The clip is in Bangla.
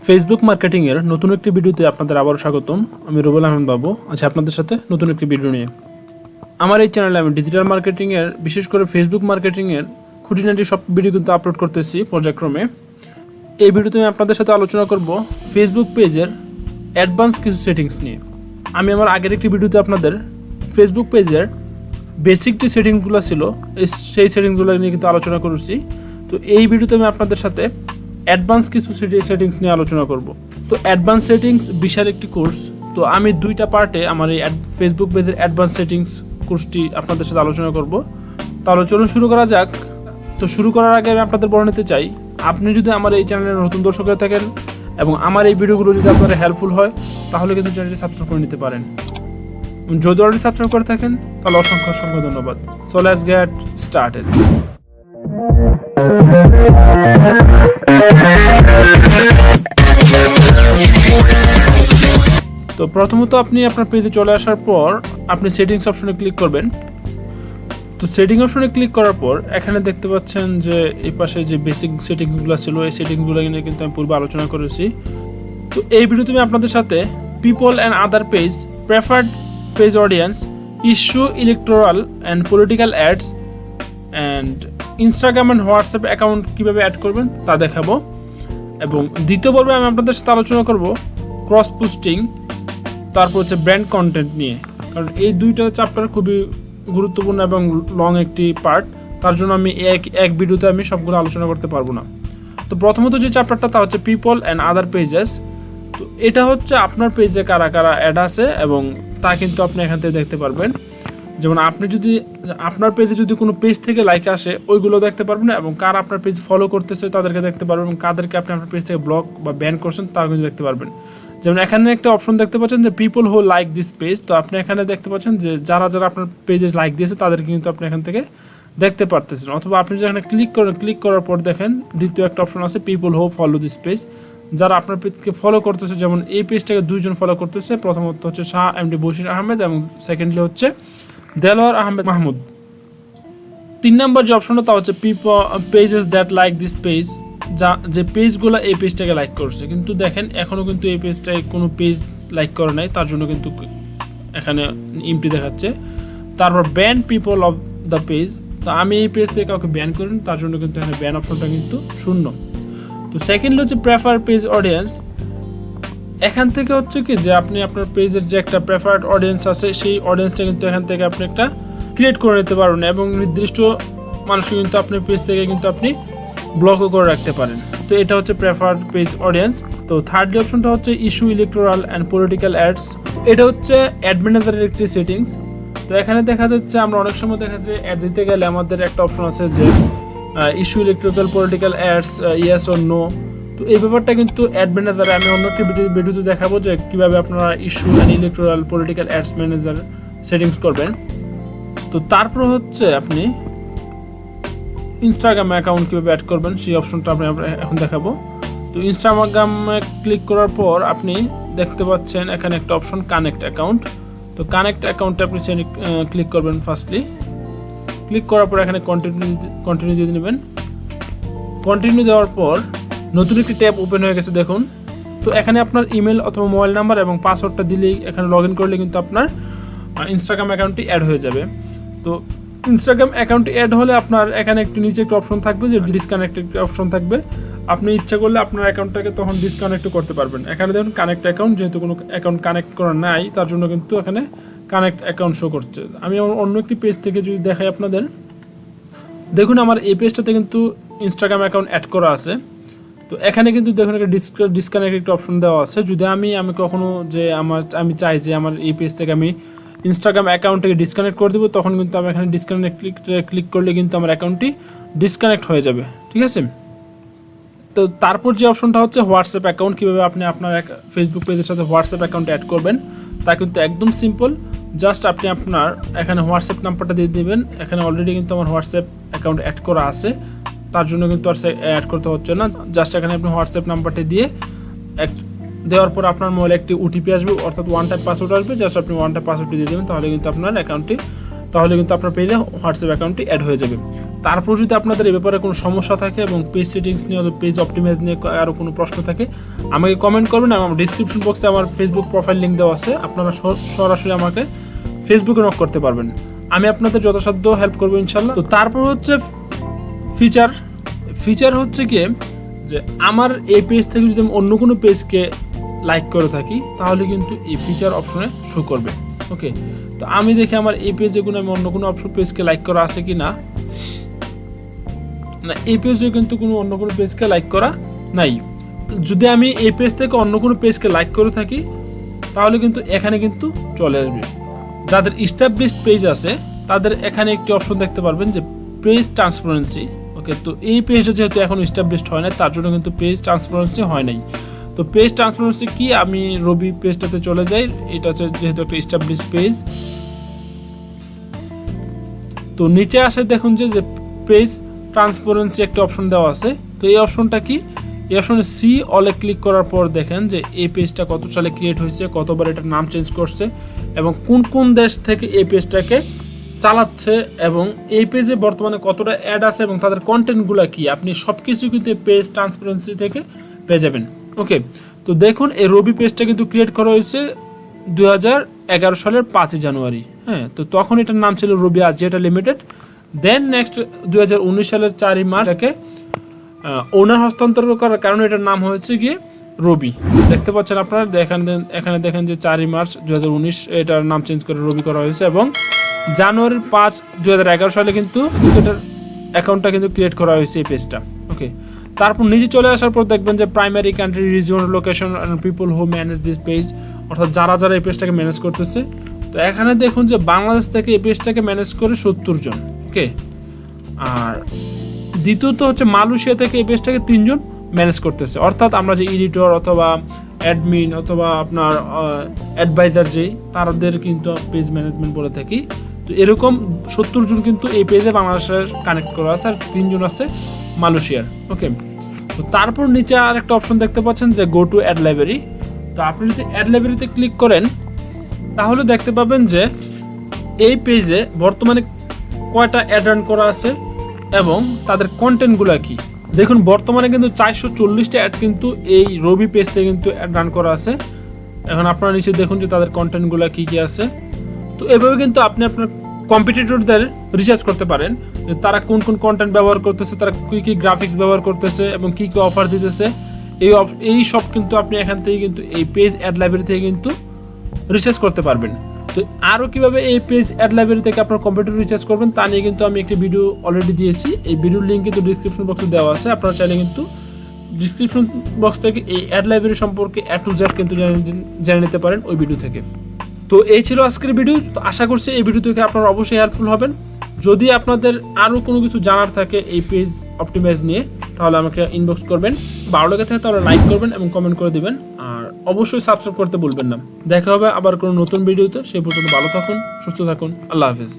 ফেসবুক মার্কেটিং এর নতুন একটি ভিডিওতে আপনাদের আবারও স্বাগতম। আমি রুবেল আহমেদ বাবু আছি আপনাদের সাথে নতুন একটি ভিডিও নিয়ে। আমার এই চ্যানেলে আমি ডিজিটাল মার্কেটিং এর বিশেষ করে ফেসবুক মার্কেটিং এর খুঁটিনাটি সব ভিডিও কিন্তু আপলোড করতেছি পর্যায়ক্রমে। এই ভিডিওতে আমি আপনাদের সাথে আলোচনা করব ফেসবুক পেজের অ্যাডভান্স কিছু সেটিংস নিয়ে। আমি আমার আগের একটি ভিডিওতে আপনাদের ফেসবুক পেজের বেসিক যে সেটিংসগুলো ছিল সেই সেটিংসগুলো নিয়ে কিন্তু আলোচনা করেছি। তো এই ভিডিওতে আমি আপনাদের সাথে অ্যাডভান্স কিছু সেটিংস নিয়ে আলোচনা করব। তো অ্যাডভান্স সেটিংস বিশাল একটি কোর্স। তো আমি দুইটা পার্টে আমার এই ফেসবুক পেজের অ্যাডভান্স সেটিংস কোর্সটি আপনাদের সাথে আলোচনা করব। তাহলে চলুন শুরু করা যাক। তো শুরু করার আগে আমি আপনাদের বলে নিতে চাই, আপনি যদি আমার এই চ্যানেলের নতুন দর্শক হয়ে থাকেন এবং আমার এই ভিডিওগুলো যদি আপনাদের হেল্পফুল হয় তাহলে কিন্তু চ্যানেলটি সাবস্ক্রাইব করে নিতে পারেন। যদি অলরেডি সাবস্ক্রাইব করে থাকেন তাহলে অসংখ্য অসংখ্য ধন্যবাদ। So let's get started. তো প্রথমত আপনি আপনার পেজে চলে আসার পর আপনি সেটিংস অপশনে ক্লিক করবেন। তো সেটিং অপশনে ক্লিক করার পর এখানে দেখতে পাচ্ছেন যে এই পাশে যে বেসিক সেটিংসগুলো ছিল এই সেটিংসগুলো নিয়ে কিন্তু আমি পূর্বে আলোচনা করেছি। তো এই ভিডিওতে আমি আপনাদের সাথে people and other page, preferred page audience, issue, electoral and political ads and Instagram and WhatsApp account কীভাবে অ্যাড করবেন তা দেখাবো। এবং দ্বিতীয় পর্বে আমি আপনাদের সাথে আলোচনা করব ক্রস পোস্টিং, তারপর হচ্ছে ব্র্যান্ড কন্টেন্ট নিয়ে। কারণ এই দুইটা চ্যাপ্টার খুবই গুরুত্বপূর্ণ এবং লং একটি পার্ট, তার জন্য আমি এক ভিডিওতে আমি সবগুলো আলোচনা করতে পারবো না। তো প্রথমত যে চ্যাপ্টারটা তা হচ্ছে পিপল অ্যান্ড আদার পেজেস। তো এটা হচ্ছে আপনার পেজে কারা কারা অ্যাড আছে এবং তা কিন্তু আপনি এখান থেকে দেখতে পারবেন। যেমন আপনি যদি আপনার পেজে যদি কোনো পেজ থেকে লাইক আসে ওইগুলো দেখতে পারবেন এবং কারা আপনার পেজ ফলো করতেছে তাদেরকে দেখতে পারবেন এবং কাদেরকে আপনি আপনার পেজ থেকে ব্লক বা ব্যান করছেন তা কিন্তু দেখতে পারবেন। যেমন এখানে একটা অপশন দেখতে পাচ্ছেন যে people who like this page. তো আপনি এখানে দেখতে পাচ্ছেন যে যারা যারা আপনার পেজে লাইক দিয়েছে তাদেরকে কিন্তু আপনি এখান থেকে দেখতে পারতেছেন। অথবা আপনি যদি এখানে ক্লিক করার পর দেখেন দ্বিতীয় একটা অপশন আছে people who follow this page, যারা আপনার পেজকে ফলো করতেছে। যেমন এই পেজটাকে দুইজন ফলো করতেছে, প্রথমত হচ্ছে শাহ এমডি বশির আহমেদ এবং সেকেন্ডলি হচ্ছে দেলোয়ার আহমেদ মাহমুদ। 3 নম্বর যে অপশনটা তা হচ্ছে pages that like this page, যে পেজগুলো এই পেজটাকে লাইক করছে। কিন্তু দেখেন এখনও কিন্তু এই পেজটায় কোনো পেজ লাইক করে নাই, তার জন্য কিন্তু এখানে এমটি দেখাচ্ছে। তারপর ban people of the page, তো আমি এই পেজ থেকে কাউকে ব্যান করিনি, তার জন্য কিন্তু এখানে ব্যান অপশনটা কিন্তু শূন্য। তো সেকেন্ডলি হচ্ছে প্রেফার পেজ অডিয়েন্স। এখান থেকে হচ্ছে কি যে আপনি আপনার পেজের যে একটা প্রেফার্ড অডিয়েন্স আছে সেই অডিয়েন্সটা কিন্তু এখান থেকে আপনি একটা ক্রিয়েট করে নিতে পারবেন এবং নির্দিষ্ট মানুষকে কিন্তু আপনার পেজ থেকে কিন্তু আপনি ব্লকও করে রাখতে পারেন। তো এটা হচ্ছে প্রেফার্ড পেজ অডিয়েন্স। তো থার্ডলি অপশনটা হচ্ছে issue, electoral and political ads. এটা হচ্ছে অ্যাড ম্যানেজারের একটি সেটিংস। তো এখানে দেখা যাচ্ছে আমরা অনেক সময় দেখা যাচ্ছে অ্যাড দিতে গেলে আমাদের একটা অপশন আছে যে issue, electoral, political ads, yes or no. তো এই ব্যাপারটা কিন্তু অ্যাড ম্যানেজারে আমি অন্য একটি ভিডিওতে দেখাবো যে কীভাবে আপনারা issue and electoral, political ads manager settings করবেন। তো তারপর হচ্ছে আপনি ইনস্টাগ্রাম অ্যাকাউন্ট কীভাবে অ্যাড করবেন সেই অপশনটা আপনি এখন দেখাবো। তো ইনস্টাগ্রামে ক্লিক করার পর আপনি দেখতে পাচ্ছেন এখানে একটা অপশন কানেক্ট অ্যাকাউন্ট। তো কানেক্ট অ্যাকাউন্টে আপনি ক্লিক করবেন। ফার্স্টলি ক্লিক করার পর এখানে কন্টিনিউ দিয়ে নেবেন। কন্টিনিউ দেওয়ার পর নতুন একটি ট্যাব ওপেন হয়ে গেছে দেখুন। তো এখানে আপনার ইমেল অথবা মোবাইল নাম্বার এবং পাসওয়ার্ডটা দিলেই এখানে লগ ইন করলে কিন্তু আপনার ইনস্টাগ্রাম অ্যাকাউন্টটি অ্যাড হয়ে যাবে। তো ইনস্টাগ্রাম অ্যাকাউন্ট অ্যাড হলে আপনার এখানে একটু নিচে একটা অপশন থাকবে যে ডিসকানেক্ট একটা অপশন থাকবে। আপনি ইচ্ছা করলে আপনার অ্যাকাউন্টটাকে তখন ডিসকানেক্টও করতে পারবেন। এখানে দেখুন কানেক্ট অ্যাকাউন্ট, যেহেতু কোনো অ্যাকাউন্ট কানেক্ট করা নাই তার জন্য কিন্তু এখানে কানেক্ট অ্যাকাউন্ট শো করছে। আমি অন্য একটি পেজ থেকে যদি দেখাই আপনাদের, দেখুন আমার এই পেজটাতে কিন্তু ইনস্টাগ্রাম অ্যাকাউন্ট অ্যাড করা আছে। তো এখানে কিন্তু দেখুন একটা ডিসকানেক্ট একটা অপশন দেওয়া আছে। যদি আমি কখনো যে আমি চাই যে আমার এই পেজ থেকে আমি ইনস্টাগ্রাম অ্যাকাউন্টটাকে ডিসকানেক্ট করে দেবো, তখন কিন্তু আমি এখানে ডিসকানেক্ট ক্লিক করলে কিন্তু আমার অ্যাকাউন্টটি ডিসকানেক্ট হয়ে যাবে। ঠিক আছে। তো তারপর যে অপশনটা হচ্ছে হোয়াটসঅ্যাপ অ্যাকাউন্ট, কীভাবে আপনি আপনার ফেসবুক পেজের সাথে হোয়াটসঅ্যাপ অ্যাকাউন্ট অ্যাড করবেন তা কিন্তু একদম সিম্পল। জাস্ট আপনি আপনার এখানে হোয়াটসঅ্যাপ নাম্বারটা দিয়ে দেবেন। এখানে অলরেডি কিন্তু আমার হোয়াটসঅ্যাপ অ্যাকাউন্ট অ্যাড করা আছে, তার জন্য কিন্তু আর অ্যাড করতে হচ্ছে না। জাস্ট এখানে আপনি হোয়াটসঅ্যাপ নাম্বারটা দিয়ে দেওয়ার পর আপনার মোবাইলে একটি ওটিপি আসবে, অর্থাৎ ওয়ান টাইম পাসওয়ার্ড আসবে। জাস্ট আপনি ওয়ান টাইম পাসওয়ার্ডটি দিয়ে দেবেন, তাহলে কিন্তু আপনার পেজে হোয়াটসঅ্যাপ অ্যাকাউন্টটি অ্যাড হয়ে যাবে। তারপর যদি আপনাদের এই ব্যাপারে কোনো সমস্যা থাকে এবং পেজ সেটিংস নিয়ে অথবা পেজ অপটিমাইজ নিয়ে আরও কোনো প্রশ্ন থাকে আমাকে কমেন্ট করবেন। আমার ডিসক্রিপশন বক্সে আমার ফেসবুক প্রোফাইল লিঙ্ক দেওয়া আছে, আপনারা সরাসরি আমাকে ফেসবুকে নক করতে পারবেন, আমি আপনাদের যথাসাধ্য হেল্প করবো ইনশাল্লাহ। তো তারপর হচ্ছে ফিচার হচ্ছে গিয়ে যে আমার এই পেজ থেকে যদি আমি অন্য কোনো পেজকে লাইক করে থাকি তাহলে কিন্তু এই ফিচার অপশনে শো করবে। ওকে, তো আমি দেখি আমার এই পেজে কোনো আমি অন্য কোনো পেজকে লাইক করা আছে কি না, এই পেজে কিন্তু কোনো অন্য কোনো পেজকে লাইক করা নাই। যদি আমি এই পেজ থেকে অন্য কোনো পেজকে লাইক করে থাকি তাহলে কিন্তু এখানে কিন্তু চলে আসবে। যাদের এস্টাবলিশড পেজ আছে তাদের এখানে একটি অপশন দেখতে পারবেন যে পেজ ট্রান্সপারেন্সি। ওকে, তো এই পেজটা যেহেতু এখন এস্টাবলিশড হয় না তার জন্য কিন্তু পেজ ট্রান্সপারেন্সি হয় নাই। তো পেজ ট্রান্সপারেন্সি কি, আমি রবি পেজটাতে চলে যাই, এটা হচ্ছে যেহেতু একটা এস্টাবলিশড পেজ। তো নিচে আসে দেখুন যে পেজ ট্রান্সপারেন্সি একটা অপশন দেওয়া আছে। তো এই অপশনটা কি, এই অপশনে সি অলে ক্লিক করার পর দেখেন যে এই পেজটা কত সালে ক্রিয়েট হয়েছে, কতবার এটার নাম চেঞ্জ করছে এবং কোন কোন দেশ থেকে এই পেজটাকে চালাচ্ছে এবং এই পেজে বর্তমানে কতটা অ্যাড আছে এবং তাদের কন্টেন্টগুলো কি, আপনি সব কিছু কিন্তু পেজ ট্রান্সপারেন্সি থেকে পেয়ে যাবেন। ওকে, তো দেখুন এই রবি পেজটা কিন্তু ক্রিয়েট করা হয়েছে 2011 সালের 5 জানুয়ারি। হ্যাঁ, তো তখন এটার নাম ছিল রবি আজিয়াটা লিমিটেড। দেন নেক্সট 2019 সালের 4 মার্চকে ওনার হস্তান্তর করার কারণে এটার নাম হয়েছে গিয়ে রবি। দেখতে পাচ্ছেন আপনারা, এখানে দেখেন যে 4 মার্চ 2019 এটার নাম চেঞ্জ করে রবি করা হয়েছে এবং জানুয়ারির 5, 2011 সালে কিন্তু এটার অ্যাকাউন্টটা কিন্তু ক্রিয়েট করা হয়েছে এই পেজটা। ওকে, তারপর নিচে চলে আসার পর দেখবেন যে primary country, region, location and people who manage this page, অর্থাৎ যারা এই পেজটাকে ম্যানেজ করতেছে। তো এখানে দেখুন যে বাংলাদেশ থেকে এই পেজটাকে ম্যানেজ করে 70 জন। ওকে, আর দ্বিতীয়ত হচ্ছে মালয়েশিয়া থেকে এই পেজটাকে 3 জন ম্যানেজ করতেছে, অর্থাৎ আমরা যে এডিটর অথবা অ্যাডমিন অথবা আপনার অ্যাডভাইজার যেই তাদের কিন্তু পেজ ম্যানেজমেন্ট বলে থাকি। তো এরকম 70 জন কিন্তু এই পেজে বাংলাদেশের কানেক্ট করা আছে আর 3 জন আছে মালয়েশিয়ার। ওকে, তো তারপর নিচে আর একটা অপশন দেখতে পাচ্ছেন যে গো টু অ্যাড লাইব্রেরি। তো আপনি যদি অ্যাড লাইব্রেরিতে ক্লিক করেন তাহলে দেখতে পাবেন যে এই পেজে বর্তমানে কয়টা অ্যাড রান করা আছে এবং তাদের কন্টেন্টগুলো কি। দেখুন বর্তমানে কিন্তু 440টা অ্যাড কিন্তু এই রবি পেজ থেকে কিন্তু অ্যাড রান করা আছে। এখন আপনারা নিচে দেখুন যে তাদের কন্টেন্টগুলো কি কি আছে। তো এভাবে কিন্তু আপনি আপনার কম্পিটিটরদের রিসার্চ করতে পারেন যে তারা কোন কোন কন্টেন্ট ব্যবহার করতেছে, তারা কী কী গ্রাফিক্স ব্যবহার করতেছে এবং কী কী অফার দিতেছে, এই সব কিন্তু আপনি এখান থেকে কিন্তু এই পেজ অ্যাড লাইব্রেরি থেকে কিন্তু রিসার্চ করতে পারবেন। তো আরও কীভাবে এই পেজ অ্যাড লাইব্রেরি থেকে আপনার কম্পিউটার রিচার্জ করবেন তা নিয়ে কিন্তু আমি একটি ভিডিও অলরেডি দিয়েছি, এই ভিডিওর লিঙ্ক কিন্তু ডিসক্রিপশন বক্সে দেওয়া আছে। আপনারা চাইলে কিন্তু ডিসক্রিপশন বক্স থেকে এই অ্যাড লাইব্রেরি সম্পর্কে A to Z কিন্তু জেনে নিতে পারেন ওই ভিডিও থেকে। তো এই ছিল আজকের ভিডিও। তো আশা করছি এই ভিডিও থেকে আপনারা অবশ্যই হেল্পফুল হবেন। যদি আপনাদের আরও কোনো কিছু জানার থাকে এই পেজ অপটিমাইজ নিয়ে তাহলে আমাকে ইনবক্স করবেন, ভালো লেগে থাকে তাহলে লাইক করবেন এবং কমেন্ট করে দিবেন, আর অবশ্যই সাবস্ক্রাইব করতে ভুলবেন না। দেখা হবে আবার কোনো নতুন ভিডিওতে, সেই পর্যন্ত ভালো থাকুন, সুস্থ থাকুন, আল্লাহ হাফেজ।